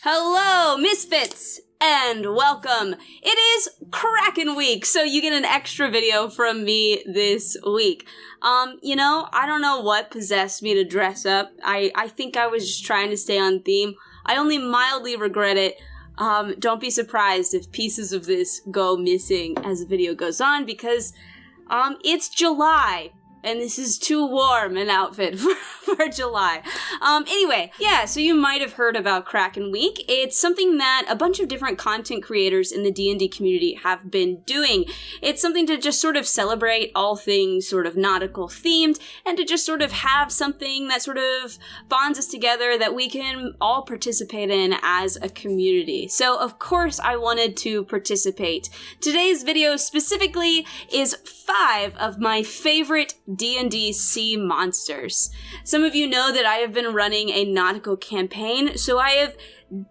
Hello, Misfits, and welcome. It is Kraken week, so you get an extra video from me this week. I don't know what possessed me to dress up. I think I was just trying to stay on theme. I only mildly regret it. Don't be surprised if pieces of this go missing as the video goes on, because, it's July. And this is too warm an outfit for July. Anyway, yeah, so you might have heard about Kraken Week. It's something that a bunch of different content creators in the D&D community have been doing. It's something to just sort of celebrate all things sort of nautical themed, and to just sort of have something that sort of bonds us together that we can all participate in as a community. So, of course, I wanted to participate. Today's video specifically is 5 of my favorite D&D sea monsters. Some of you know that I have been running a nautical campaign, so I have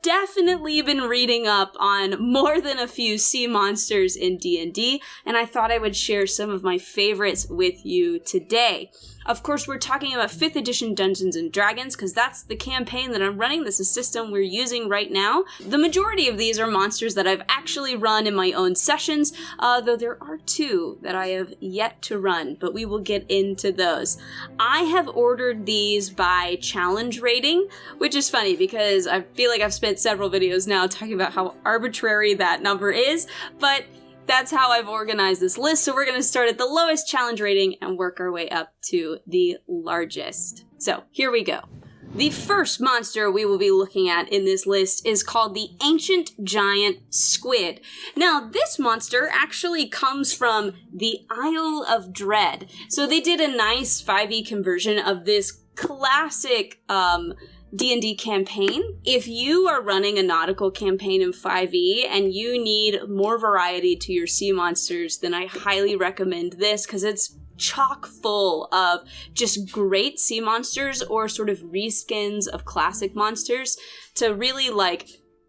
definitely been reading up on more than a few sea monsters in D&D, and I thought I would share some of my favorites with you today. Of course, we're talking about 5th edition Dungeons & Dragons, because that's the campaign that I'm running. That's the system we're using right now. The majority of these are monsters that I've actually run in my own sessions, though there are 2 that I have yet to run, but we will get into those. I have ordered these by challenge rating, which is funny because I feel like I've spent several videos now talking about how arbitrary that number is, but that's how I've organized this list, so we're going to start at the lowest challenge rating and work our way up to the largest. So, here we go. The first monster we will be looking at in this list is called the Ancient Giant Squid. Now, this monster actually comes from the Isle of Dread. So they did a nice 5e conversion of this classic, D&D campaign. If you are running a nautical campaign in 5e and you need more variety to your sea monsters, then I highly recommend this, because it's chock full of just great sea monsters or sort of reskins of classic monsters to really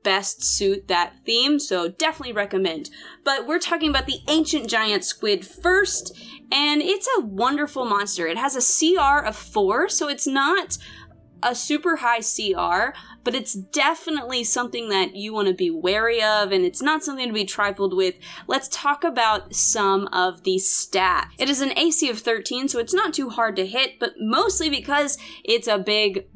best suit that theme, so definitely recommend. But we're talking about the Ancient Giant Squid first, and it's a wonderful monster. It has a CR of 4, so it's not a super high CR, but it's definitely something that you want to be wary of, and it's not something to be trifled with. Let's talk about some of the stats. It is an AC of 13, so it's not too hard to hit, but mostly because it's a big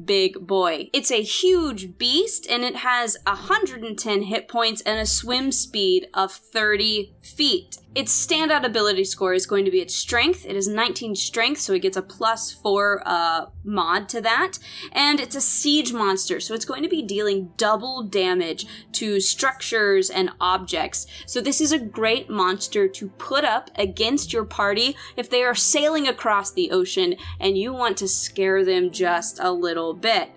boy. It's a huge beast, and it has 110 hit points and a swim speed of 30 feet. Its standout ability score is going to be its strength. It is 19 strength, so it gets a +4 mod to that. And it's a siege monster, so it's going to be dealing double damage to structures and objects. So this is a great monster to put up against your party if they are sailing across the ocean and you want to scare them just a little bit.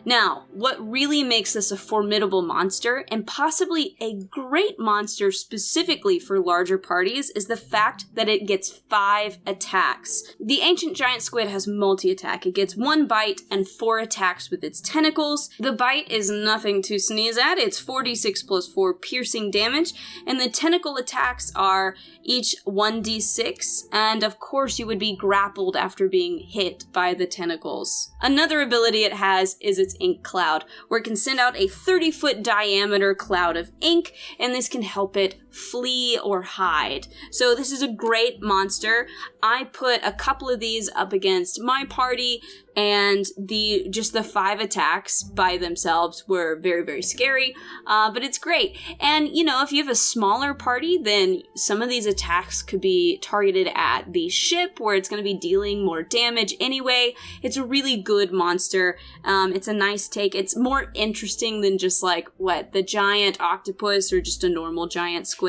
Now, what really makes this a formidable monster, and possibly a great monster specifically for larger parties, is the fact that it gets 5 attacks. The Ancient Giant Squid has multi-attack. It gets 1 bite and 4 attacks with its tentacles. The bite is nothing to sneeze at. It's 4d6 plus 4 piercing damage, and the tentacle attacks are each 1d6, and of course you would be grappled after being hit by the tentacles. Another ability it has is its ink cloud, where it can send out a 30-foot diameter cloud of ink, and this can help it flee or hide. So this is a great monster. I put a couple of these up against my party, and the 5 attacks by themselves were very, very scary, but it's great. And, if you have a smaller party, then some of these attacks could be targeted at the ship, where it's going to be dealing more damage anyway. It's a really good monster. It's a nice take. It's more interesting than just, the giant octopus or just a normal giant squid.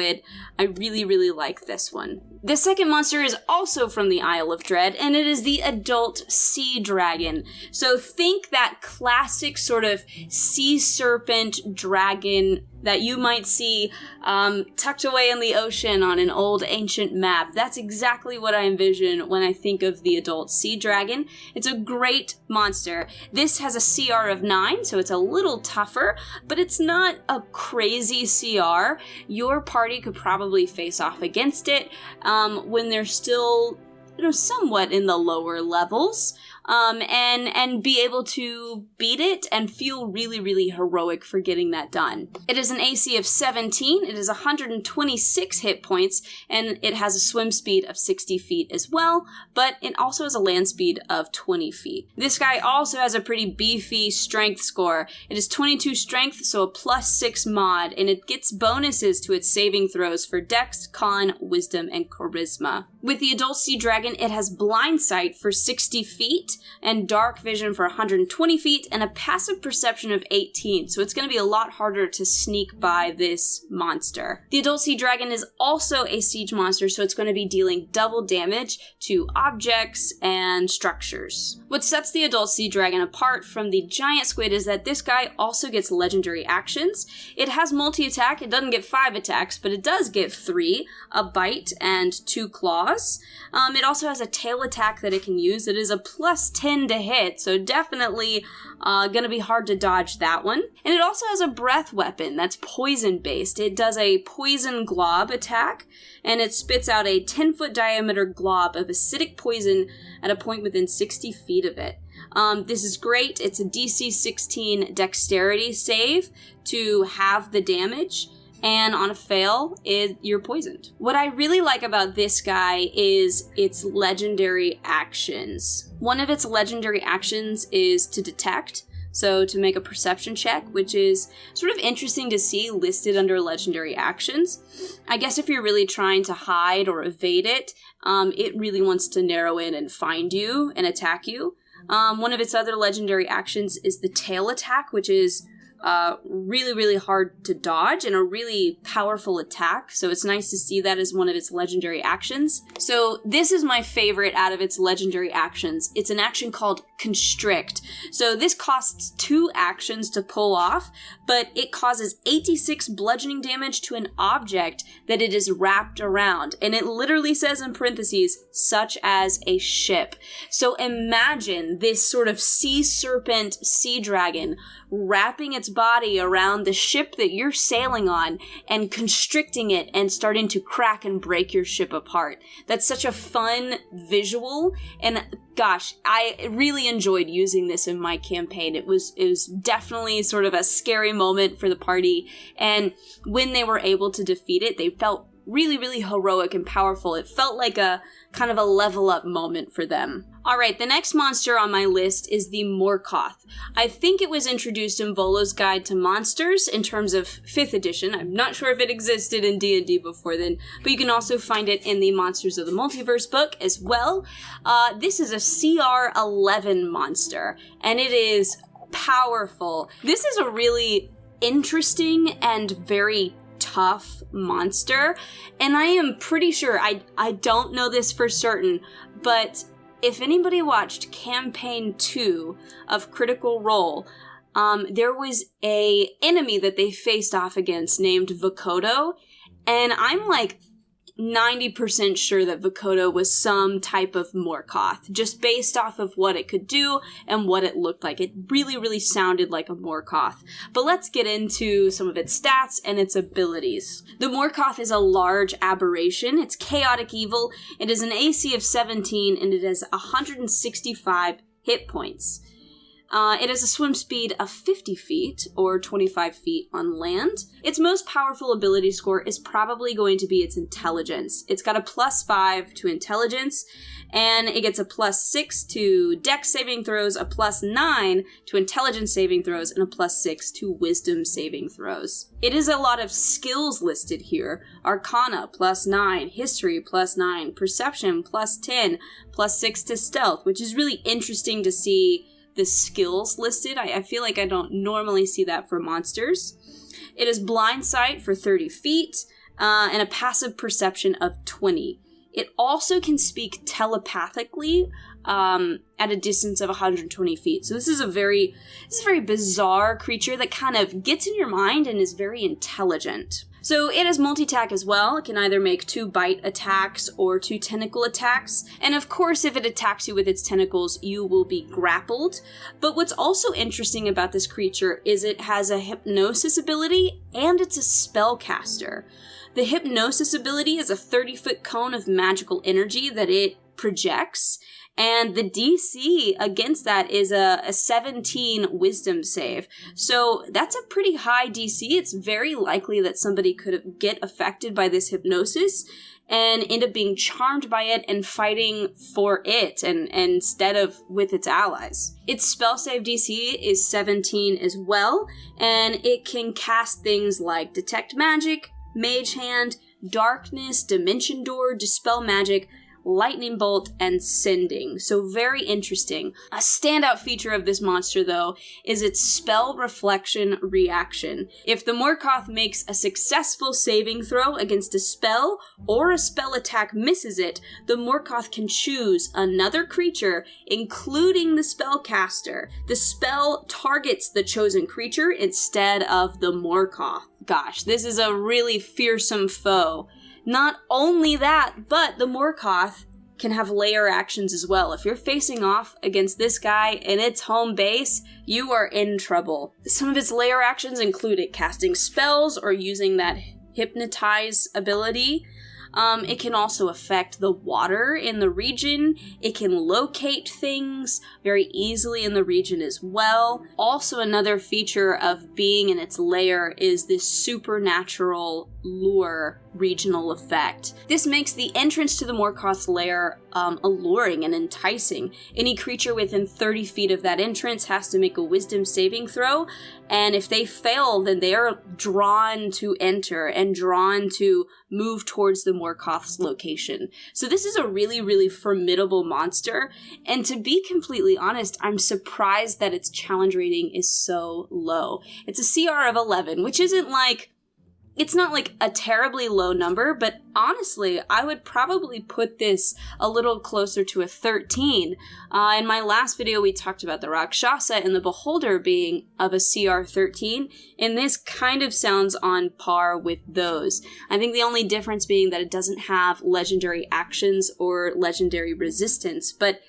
I really, really like this one. The second monster is also from the Isle of Dread, and it is the adult sea dragon. So think that classic sort of sea serpent dragon that you might see tucked away in the ocean on an old ancient map. That's exactly what I envision when I think of the adult sea dragon. It's a great monster. This has a CR of 9, so it's a little tougher, but it's not a crazy CR. Your party could probably face off against it when they're still somewhat in the lower levels, and be able to beat it and feel really, really heroic for getting that done. It is an AC of 17, it is 126 hit points, and it has a swim speed of 60 feet as well, but it also has a land speed of 20 feet. This guy also has a pretty beefy strength score. It is 22 strength, so a +6 mod, and it gets bonuses to its saving throws for Dex, Con, Wisdom, and Charisma. With the Adult Sea Dragon, it has Blind Sight for 60 feet, and Dark Vision for 120 feet, and a passive perception of 18, so it's going to be a lot harder to sneak by this monster. The Adult Sea Dragon is also a siege monster, so it's going to be dealing double damage to objects and structures. What sets the Adult Sea Dragon apart from the Giant Squid is that this guy also gets legendary actions. It has multi-attack, it doesn't get 5 attacks, but it does get 3, a bite and 2 claws. It also has a tail attack that it can use. It is a +10 to hit, so definitely gonna be hard to dodge that one. And it also has a breath weapon that's poison based. It does a poison glob attack, and it spits out a 10-foot diameter glob of acidic poison at a point within 60 feet of it. This is great. It's a DC 16 dexterity save to have the damage, and on a fail, you're poisoned. What I really like about this guy is its legendary actions. One of its legendary actions is to detect, so to make a perception check, which is sort of interesting to see listed under legendary actions. I guess if you're really trying to hide or evade it, it really wants to narrow in and find you and attack you. One of its other legendary actions is the tail attack, which is really, really hard to dodge and a really powerful attack. So it's nice to see that as one of its legendary actions. So this is my favorite out of its legendary actions. It's an action called Constrict. So this costs 2 actions to pull off, but it causes 86 bludgeoning damage to an object that it is wrapped around. And it literally says in parentheses, such as a ship. So imagine this sort of sea serpent, sea dragon, wrapping its body around the ship that you're sailing on and constricting it and starting to crack and break your ship apart. That's such a fun visual, and gosh, I really enjoyed using this in my campaign. It was definitely sort of a scary moment for the party, and when they were able to defeat it, they felt really, really heroic and powerful. It felt like a kind of a level up moment for them. Alright, the next monster on my list is the Morkoth. I think it was introduced in Volo's Guide to Monsters in terms of 5th edition. I'm not sure if it existed in D&D before then, but you can also find it in the Monsters of the Multiverse book as well. This is a CR 11 monster, and it is powerful. This is a really interesting and very tough monster, and I am pretty sure, I don't know this for certain, but if anybody watched Campaign 2 of Critical Role, there was a enemy that they faced off against named Vokodo, and I'm like 90% sure that Vokodo was some type of Morkoth, just based off of what it could do and what it looked like. It really, really sounded like a Morkoth. But let's get into some of its stats and its abilities. The Morkoth is a large aberration. It's chaotic evil. It is an AC of 17, and it has 165 hit points. It has a swim speed of 50 feet, or 25 feet on land. Its most powerful ability score is probably going to be its intelligence. It's got a +5 to intelligence, and it gets a +6 to Dex saving throws, a +9 to intelligence saving throws, and a +6 to wisdom saving throws. It is a lot of skills listed here. Arcana, +9, History, +9, Perception, +10, +6 to Stealth, which is really interesting to see the skills listed. I feel like I don't normally see that for monsters. It is Blind Sight for 30 feet, and a passive perception of 20. It also can speak telepathically at a distance of 120 feet. So this is a very bizarre creature that kind of gets in your mind and is very intelligent. So it has multi-attack as well. It can either make 2 bite attacks or 2 tentacle attacks. And of course, if it attacks you with its tentacles, you will be grappled. But what's also interesting about this creature is it has a hypnosis ability and it's a spellcaster. The hypnosis ability is a 30-foot cone of magical energy that it projects, and the DC against that is a 17 wisdom save. So that's a pretty high DC. It's very likely that somebody could get affected by this hypnosis and end up being charmed by it and fighting for it and instead of with its allies. Its spell save DC is 17 as well, and it can cast things like Detect Magic, Mage Hand, Darkness, Dimension Door, Dispel Magic, Lightning Bolt, and Sending. So very interesting. A standout feature of this monster, though, is its spell reflection reaction. If the Morkoth makes a successful saving throw against a spell, or a spell attack misses it, the Morkoth can choose another creature, including the spellcaster. The spell targets the chosen creature instead of the Morkoth. Gosh, this is a really fearsome foe. Not only that, but the Morkoth can have layer actions as well. If you're facing off against this guy in its home base, you are in trouble. Some of its layer actions include it casting spells or using that hypnotize ability. It can also affect the water in the region. It can locate things very easily in the region as well. Also, another feature of being in its lair is this supernatural lure regional effect. This makes the entrance to the Morkoth's lair alluring and enticing. Any creature within 30 feet of that entrance has to make a wisdom saving throw, and if they fail, then they are drawn to enter and drawn to move towards the Morkoth's location. So this is a really, really formidable monster, and to be completely honest, I'm surprised that its challenge rating is so low. It's a CR of 11, which isn't like, it's not like a terribly low number, but honestly, I would probably put this a little closer to a 13. In my last video, we talked about the Rakshasa and the Beholder being of a CR 13, and this kind of sounds on par with those. I think the only difference being that it doesn't have legendary actions or legendary resistance, but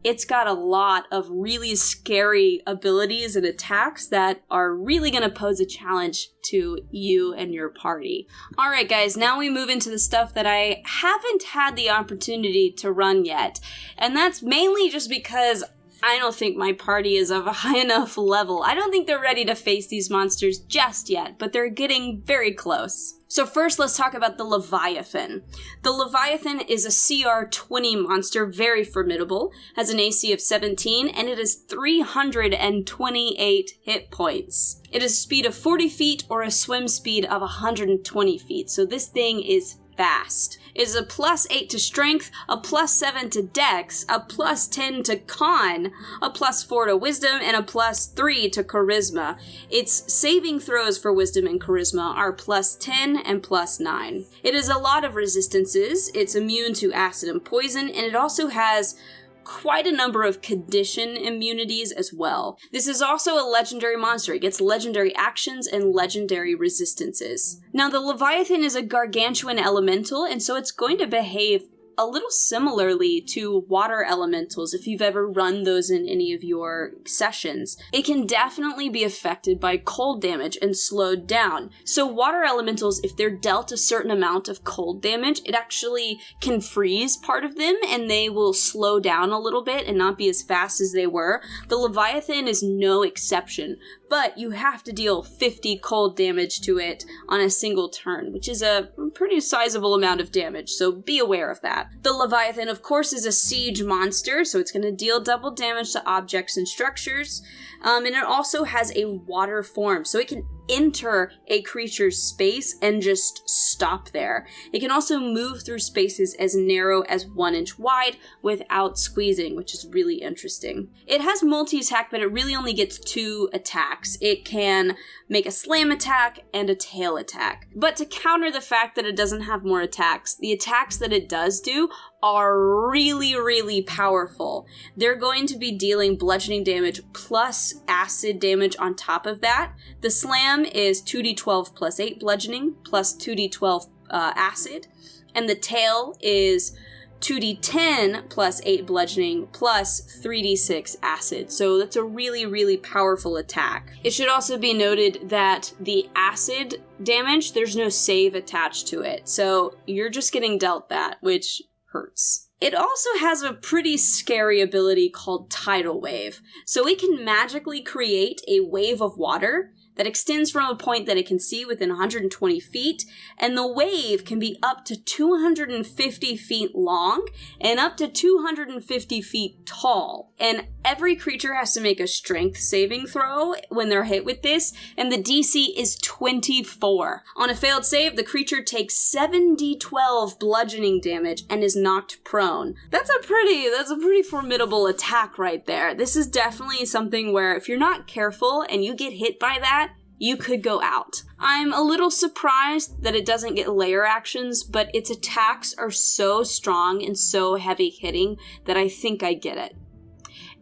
it's got a lot of really scary abilities and attacks that are really going to pose a challenge to you and your party. Alright guys, now we move into the stuff that I haven't had the opportunity to run yet. And that's mainly just because I don't think my party is of a high enough level. I don't think they're ready to face these monsters just yet, but they're getting very close. So first, let's talk about the Leviathan. The Leviathan is a CR 20 monster, very formidable, has an AC of 17, and it has 328 hit points. It has a speed of 40 feet or a swim speed of 120 feet, so this thing is fast. It is a +8 to strength, a +7 to dex, a +10 to con, a +4 to wisdom, and a +3 to charisma. Its saving throws for wisdom and charisma are +10 and +9. It has a lot of resistances. It's immune to acid and poison, and it also has quite a number of condition immunities as well. This is also a legendary monster. It gets legendary actions and legendary resistances. Now, the Leviathan is a gargantuan elemental, and so it's going to behave a little similarly to water elementals if you've ever run those in any of your sessions. It can definitely be affected by cold damage and slowed down. So water elementals, if they're dealt a certain amount of cold damage, it actually can freeze part of them and they will slow down a little bit and not be as fast as they were. The Leviathan is no exception, but you have to deal 50 cold damage to it on a single turn, which is a pretty sizable amount of damage, so be aware of that. The Leviathan, of course, is a siege monster, so it's going to deal double damage to objects and structures, and it also has a water form, so it can enter a creature's space and just stop there. It can also move through spaces as narrow as 1 inch wide without squeezing, which is really interesting. It has multi-attack, but it really only gets 2 attacks. It can make a slam attack and a tail attack. But to counter the fact that it doesn't have more attacks, the attacks that it does do are really, really powerful. They're going to be dealing bludgeoning damage plus acid damage on top of that. The slam is 2d12 plus 8 bludgeoning plus 2d12 acid, and the tail is 2d10 plus 8 bludgeoning plus 3d6 acid. So that's a really, really powerful attack. It should also be noted that the acid damage, there's no save attached to it. So you're just getting dealt that, which hurts. It also has a pretty scary ability called Tidal Wave. So it can magically create a wave of water that extends from a point that it can see within 120 feet, and the wave can be up to 250 feet long and up to 250 feet tall. And every creature has to make a strength saving throw when they're hit with this, and the DC is 24. On a failed save, the creature takes 7d12 bludgeoning damage and is knocked prone. That's a pretty formidable attack right there. This is definitely something where if you're not careful and you get hit by that, you could go out. I'm a little surprised that it doesn't get layer actions, but its attacks are so strong and so heavy hitting that I think I get it.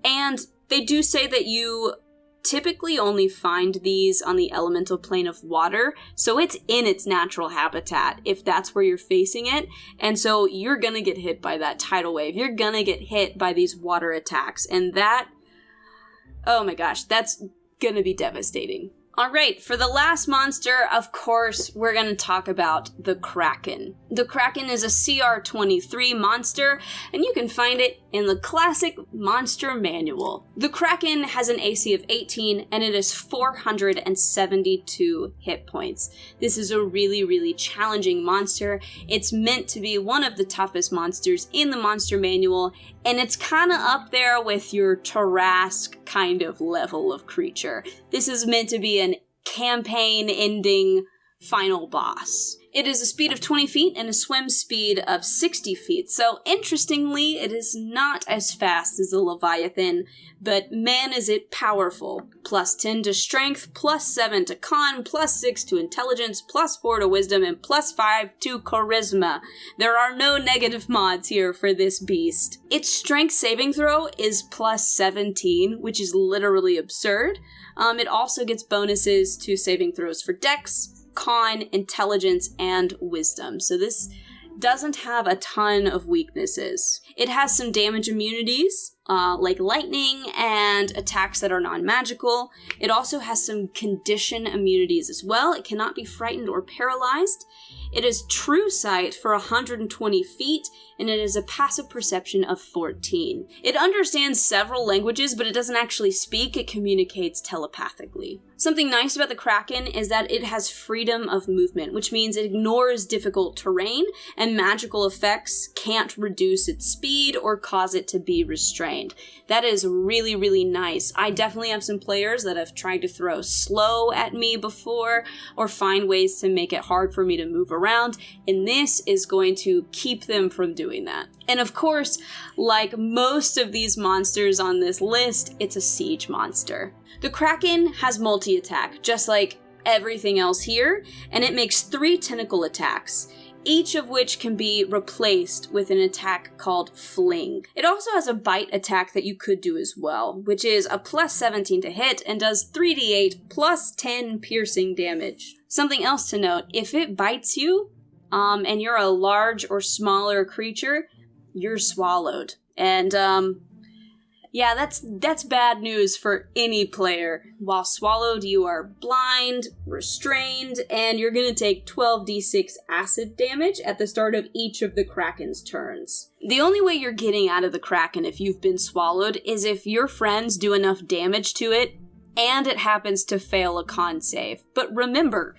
And they do say that you typically only find these on the elemental plane of water, so it's in its natural habitat if that's where you're facing it, and so you're gonna get hit by that tidal wave. You're gonna get hit by these water attacks, and that, oh my gosh, that's gonna be devastating. Alright, for the last monster, of course, we're going to talk about the Kraken. The Kraken is a CR23 monster, and you can find it in the classic monster manual. The Kraken has an AC of 18, and it is 472 hit points. This is a really, really challenging monster. It's meant to be one of the toughest monsters in the monster manual, and it's kind of up there with your Tarrasque kind of level of creature. This is meant to be an campaign-ending final boss. It is a speed of 20 feet and a swim speed of 60 feet, so interestingly, it is not as fast as the Leviathan, but man is it powerful. Plus 10 to strength, plus 7 to con, plus 6 to intelligence, plus 4 to wisdom, and plus 5 to charisma. There are no negative mods here for this beast. Its strength saving throw is plus 17, which is literally absurd. It also gets bonuses to saving throws for dex, con, intelligence, and wisdom. So this doesn't have a ton of weaknesses. It has some damage immunities, like lightning and attacks that are non-magical. It also has some condition immunities as well. It cannot be frightened or paralyzed. It is true sight for 120 feet, and it is a passive perception of 14. It understands several languages, but it doesn't actually speak. It communicates telepathically. Something nice about the Kraken is that it has freedom of movement, which means it ignores difficult terrain, and magical effects can't reduce its speed or cause it to be restrained. That is really, really nice. I definitely have some players that have tried to throw slow at me before, or find ways to make it hard for me to move around, and this is going to keep them from doing that. And of course, like most of these monsters on this list, it's a siege monster. The Kraken has multi-attack, just like everything else here, and it makes 3 tentacle attacks, each of which can be replaced with an attack called Fling. It also has a bite attack that you could do as well, which is a plus 17 to hit and does 3d8 plus 10 piercing damage. Something else to note, if it bites you, and you're a large or smaller creature, you're swallowed. And, yeah, that's bad news for any player. While swallowed, you are blind, restrained, and you're gonna take 12d6 acid damage at the start of each of the Kraken's turns. The only way you're getting out of the Kraken if you've been swallowed is if your friends do enough damage to it, and it happens to fail a con save. But remember,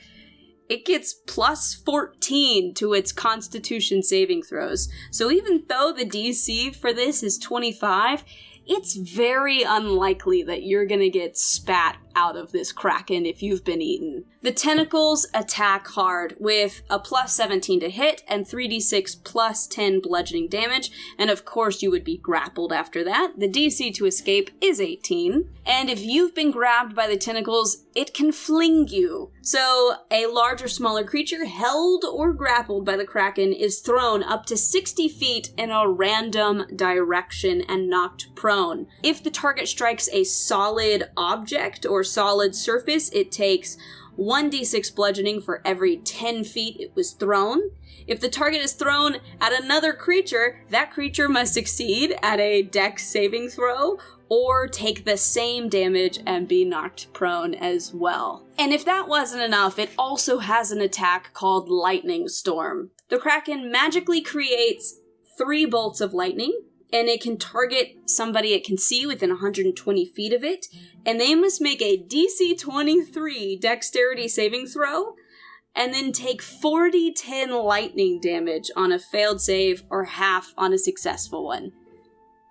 it gets plus 14 to its Constitution saving throws. So even though the DC for this is 25, it's very unlikely that you're gonna get spat out of this Kraken if you've been eaten. The tentacles attack hard with a plus 17 to hit and 3d6 plus 10 bludgeoning damage, and of course you would be grappled after that. The DC to escape is 18, and if you've been grabbed by the tentacles, it can fling you. So a large or smaller creature held or grappled by the Kraken is thrown up to 60 feet in a random direction and knocked prone. If the target strikes a solid object or solid surface, it takes 1d6 bludgeoning for every 10 feet it was thrown. If the target is thrown at another creature, that creature must succeed at a dex saving throw or take the same damage and be knocked prone as well. And if that wasn't enough, it also has an attack called Lightning Storm. The Kraken magically creates 3 bolts of lightning, and it can target somebody it can see within 120 feet of it, and they must make a DC 23 dexterity saving throw, and then take 4d10 lightning damage on a failed save or half on a successful one.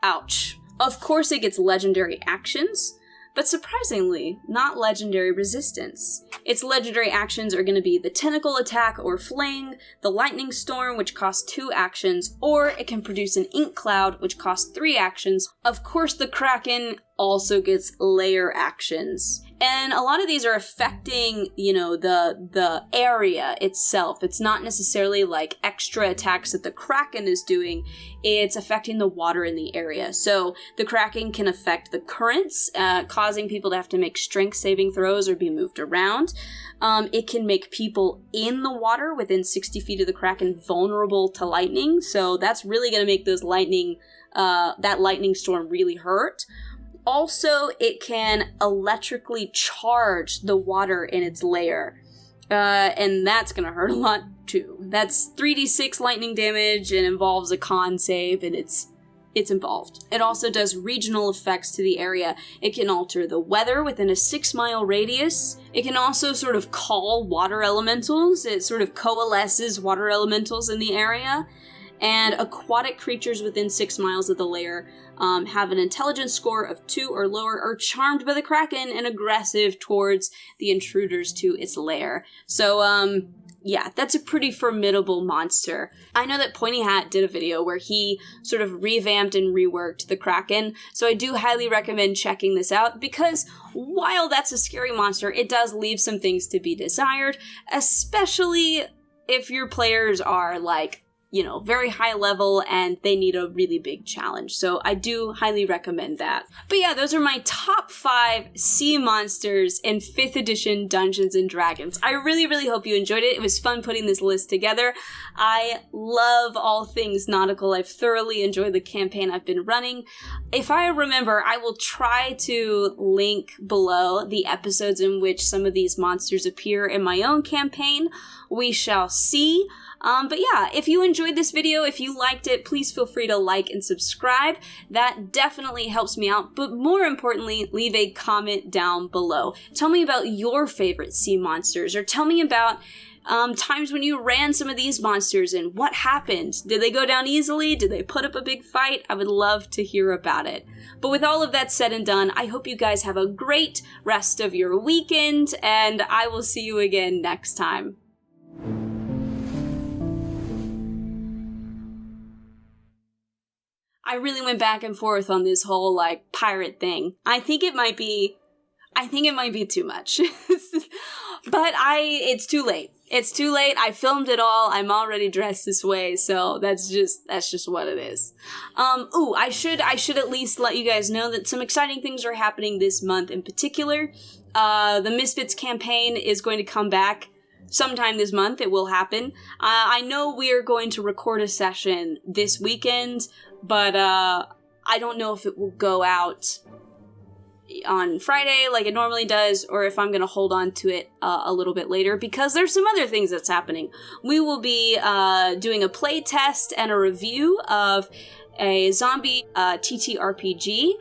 Ouch. Of course it gets legendary actions, but surprisingly, not legendary resistance. Its legendary actions are going to be the Tentacle Attack or Fling, the Lightning Storm, which costs 2 actions, or it can produce an Ink Cloud, which costs 3 actions. Of course, the Kraken also gets layer actions. And a lot of these are affecting, the area itself. It's not necessarily like extra attacks that the Kraken is doing. It's affecting the water in the area. So the Kraken can affect the currents, causing people to have to make strength saving throws or be moved around. It can make people in the water within 60 feet of the Kraken vulnerable to lightning. So that's really going to make those that lightning storm really hurt. Also, it can electrically charge the water in its lair, and that's going to hurt a lot too. That's 3d6 lightning damage and involves a con save, and it's involved. It also does regional effects to the area. It can alter the weather within a 6-mile radius. It can also sort of call water elementals. It sort of coalesces water elementals in the area. And aquatic creatures within 6 miles of the lair have an intelligence score of 2 or lower, are charmed by the Kraken and aggressive towards the intruders to its lair. So, yeah, that's a pretty formidable monster. I know that Pointy Hat did a video where he sort of revamped and reworked the Kraken, so I do highly recommend checking this out, because while that's a scary monster, it does leave some things to be desired, especially if your players are, very high level and they need a really big challenge. So I do highly recommend that. But yeah, those are my top 5 sea monsters in 5th edition Dungeons & Dragons. I really, really hope you enjoyed it. It was fun putting this list together. I love all things nautical. I've thoroughly enjoyed the campaign I've been running. If I remember, I will try to link below the episodes in which some of these monsters appear in my own campaign. We shall see. But yeah, if you enjoyed this video, if you liked it, please feel free to like and subscribe. That definitely helps me out, but more importantly, leave a comment down below. Tell me about your favorite sea monsters, or tell me about times when you ran some of these monsters and what happened. Did they go down easily? Did they put up a big fight? I would love to hear about it. But with all of that said and done, I hope you guys have a great rest of your weekend, and I will see you again next time. I really went back and forth on this whole, pirate thing. I think it might be too much. But it's too late. It's too late. I filmed it all. I'm already dressed this way, so that's just what it is. I should at least let you guys know that some exciting things are happening this month in particular. The Misfits campaign is going to come back sometime this month. It will happen. I know we are going to record a session this weekend, but I don't know if it will go out on Friday like it normally does, or if I'm going to hold on to it a little bit later, because there's some other things that's happening. We will be doing a play test and a review of a zombie TTRPG,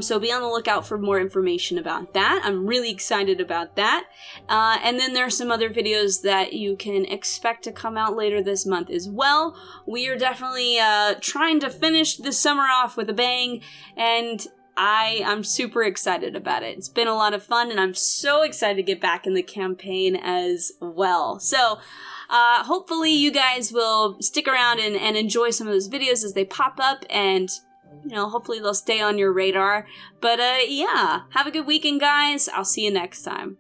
so be on the lookout for more information about that. I'm really excited about that. And then there are some other videos that you can expect to come out later this month as well. We are definitely trying to finish this summer off with a bang, and I'm super excited about it. It's been a lot of fun, and I'm so excited to get back in the campaign as well. So, hopefully you guys will stick around and enjoy some of those videos as they pop up, and, hopefully they'll stay on your radar. But, yeah, have a good weekend, guys. I'll see you next time.